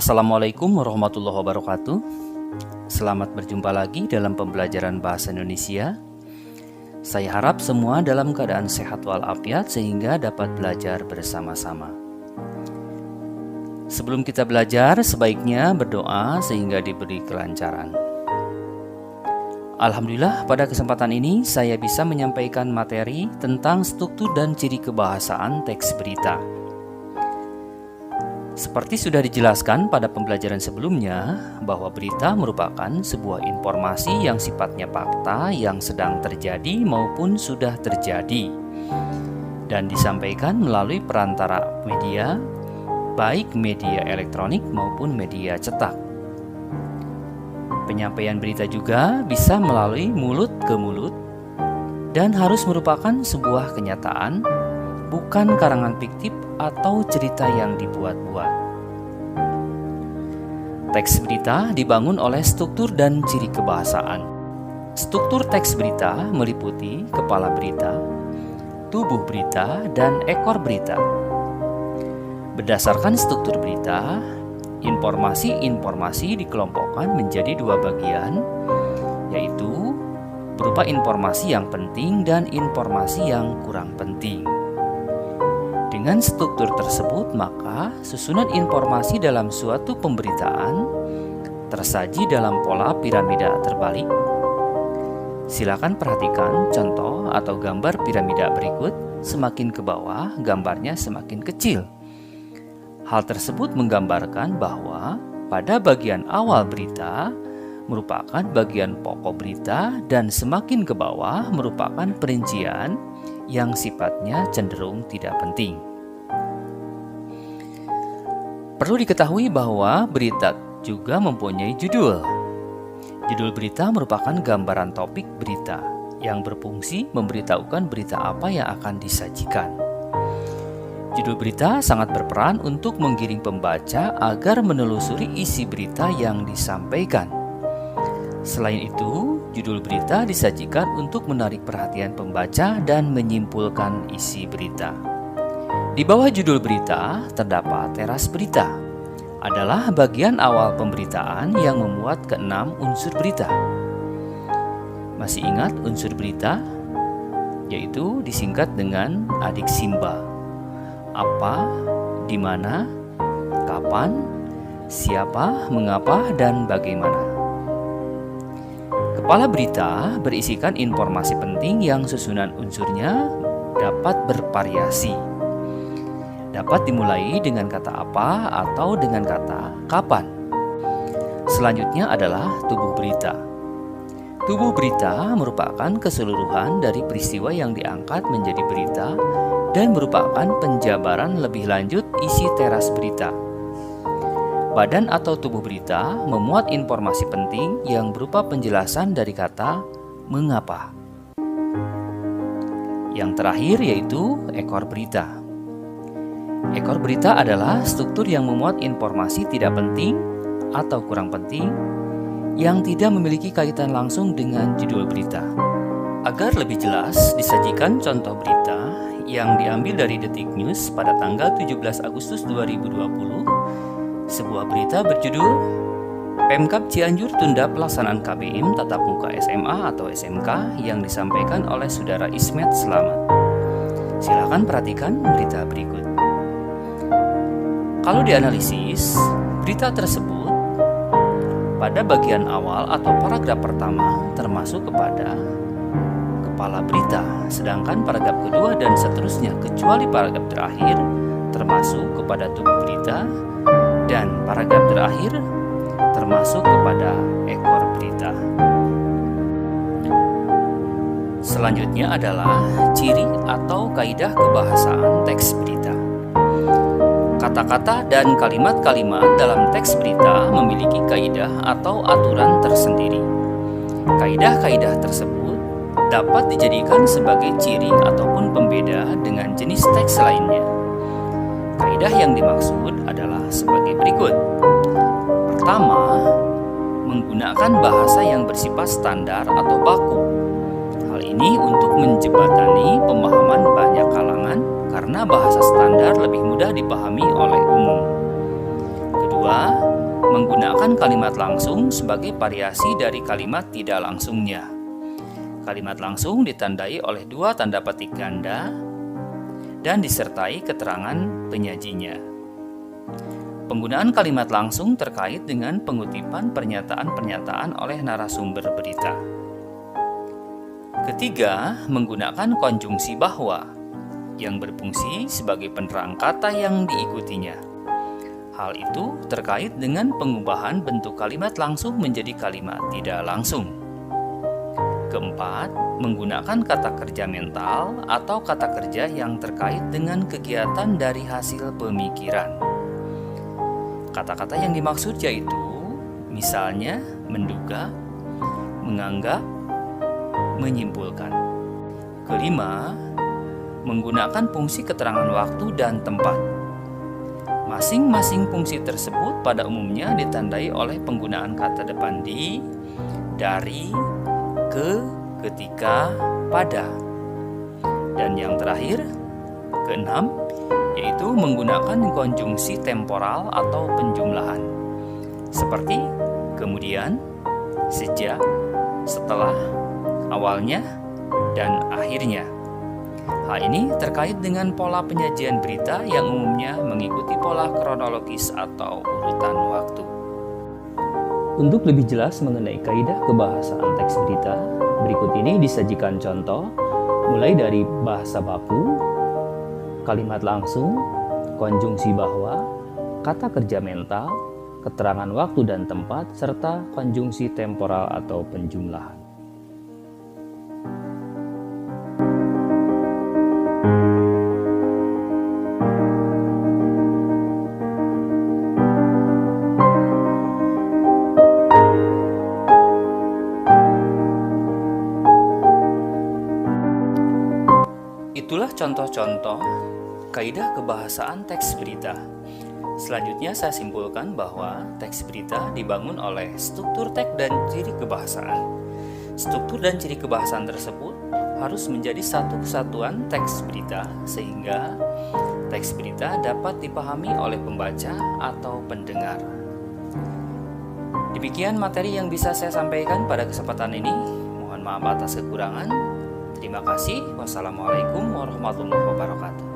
Assalamualaikum warahmatullahi wabarakatuh. Selamat berjumpa lagi dalam pembelajaran bahasa Indonesia. Saya harap semua dalam keadaan sehat walafiat sehingga dapat belajar bersama-sama. Sebelum kita belajar, sebaiknya berdoa sehingga diberi kelancaran. Alhamdulillah, pada kesempatan ini saya bisa menyampaikan materi tentang struktur dan ciri kebahasaan teks berita. Seperti sudah dijelaskan pada pembelajaran sebelumnya, bahwa berita merupakan sebuah informasi yang sifatnya fakta yang sedang terjadi maupun sudah terjadi dan disampaikan melalui perantara media, baik media elektronik maupun media cetak. Penyampaian berita juga bisa melalui mulut ke mulut dan harus merupakan sebuah kenyataan, bukan karangan fiktif atau cerita yang dibuat-buat. Teks berita dibangun oleh struktur dan ciri kebahasaan. Struktur teks berita meliputi kepala berita, tubuh berita, dan ekor berita. Berdasarkan struktur berita, informasi-informasi dikelompokkan menjadi dua bagian, yaitu berupa informasi yang penting dan informasi yang kurang penting. Dengan struktur tersebut, maka susunan informasi dalam suatu pemberitaan tersaji dalam pola piramida terbalik. Silakan perhatikan contoh atau gambar piramida berikut. Semakin ke bawah, gambarnya semakin kecil. Hal tersebut menggambarkan bahwa pada bagian awal berita merupakan bagian pokok berita dan semakin ke bawah merupakan perincian yang sifatnya cenderung tidak penting. Perlu diketahui bahwa berita juga mempunyai judul. Judul berita merupakan gambaran topik berita yang berfungsi memberitahukan berita apa yang akan disajikan. Judul berita sangat berperan untuk menggiring pembaca agar menelusuri isi berita yang disampaikan. Selain itu, judul berita disajikan untuk menarik perhatian pembaca dan menyimpulkan isi berita. Di bawah judul berita terdapat teras berita. Adalah bagian awal pemberitaan yang memuat keenam unsur berita. Masih ingat unsur berita? Yaitu disingkat dengan adik Simba. Apa, di mana, kapan, siapa, mengapa, dan bagaimana. Kepala berita berisikan informasi penting yang susunan unsurnya dapat bervariasi. Dapat dimulai dengan kata apa atau dengan kata kapan. Selanjutnya adalah tubuh berita. Tubuh berita merupakan keseluruhan dari peristiwa yang diangkat menjadi berita dan merupakan penjabaran lebih lanjut isi teras berita. Badan atau tubuh berita memuat informasi penting yang berupa penjelasan dari kata mengapa. Yang terakhir yaitu ekor berita. Ekor berita adalah struktur yang memuat informasi tidak penting atau kurang penting yang tidak memiliki kaitan langsung dengan judul berita. Agar lebih jelas, disajikan contoh berita yang diambil dari Detik News pada tanggal 17 Agustus 2020. Sebuah berita berjudul Pemkab Cianjur tunda pelaksanaan KBM tatap muka SMA atau SMK yang disampaikan oleh Saudara Ismet Selamat. Silakan perhatikan berita berikut. Kalau dianalisis, berita tersebut pada bagian awal atau paragraf pertama termasuk kepada kepala berita, sedangkan paragraf kedua dan seterusnya kecuali paragraf terakhir termasuk kepada tubuh berita dan paragraf terakhir termasuk kepada ekor berita. Selanjutnya adalah ciri atau kaidah kebahasaan teks berita. Kata-kata dan kalimat-kalimat dalam teks berita memiliki kaidah atau aturan tersendiri. Kaidah-kaidah tersebut dapat dijadikan sebagai ciri ataupun pembeda dengan jenis teks lainnya. Kaidah yang dimaksud adalah sebagai berikut. Pertama, menggunakan bahasa yang bersifat standar atau baku. Hal ini untuk menjembatani pemahaman banyak kalangan karena bahasa standar lebih mudah dipahami oleh umum. Kedua, menggunakan kalimat langsung sebagai variasi dari kalimat tidak langsungnya. Kalimat langsung ditandai oleh dua tanda petik ganda dan disertai keterangan penyajinya. Penggunaan kalimat langsung terkait dengan pengutipan pernyataan-pernyataan oleh narasumber berita. Ketiga, menggunakan konjungsi bahwa yang berfungsi sebagai penerang kata yang diikutinya. Hal itu terkait dengan pengubahan bentuk kalimat langsung menjadi kalimat tidak langsung. Keempat, menggunakan kata kerja mental atau kata kerja yang terkait dengan kegiatan dari hasil pemikiran. Kata-kata yang dimaksud yaitu misalnya menduga, menganggap, menyimpulkan. Kelima, menggunakan fungsi keterangan waktu dan tempat. Masing-masing fungsi tersebut pada umumnya ditandai oleh penggunaan kata depan di, dari, ke, ketika, pada. Dan yang terakhir, keenam, yaitu menggunakan konjungsi temporal atau penjumlahan, seperti kemudian, sejak, setelah, awalnya, dan akhirnya. Hal ini terkait dengan pola penyajian berita yang umumnya mengikuti pola kronologis atau urutan waktu. Untuk lebih jelas mengenai kaidah kebahasaan teks berita, berikut ini disajikan contoh mulai dari bahasa baku, kalimat langsung, konjungsi bahwa, kata kerja mental, keterangan waktu dan tempat, serta konjungsi temporal atau penjumlahan. Itulah contoh-contoh kaidah kebahasaan teks berita. Selanjutnya saya simpulkan bahwa teks berita dibangun oleh struktur teks dan ciri kebahasaan. Struktur dan ciri kebahasaan tersebut harus menjadi satu kesatuan teks berita sehingga teks berita dapat dipahami oleh pembaca atau pendengar. Demikian materi yang bisa saya sampaikan pada kesempatan ini. Mohon maaf atas kekurangan. Terima kasih. Wassalamualaikum warahmatullahi wabarakatuh.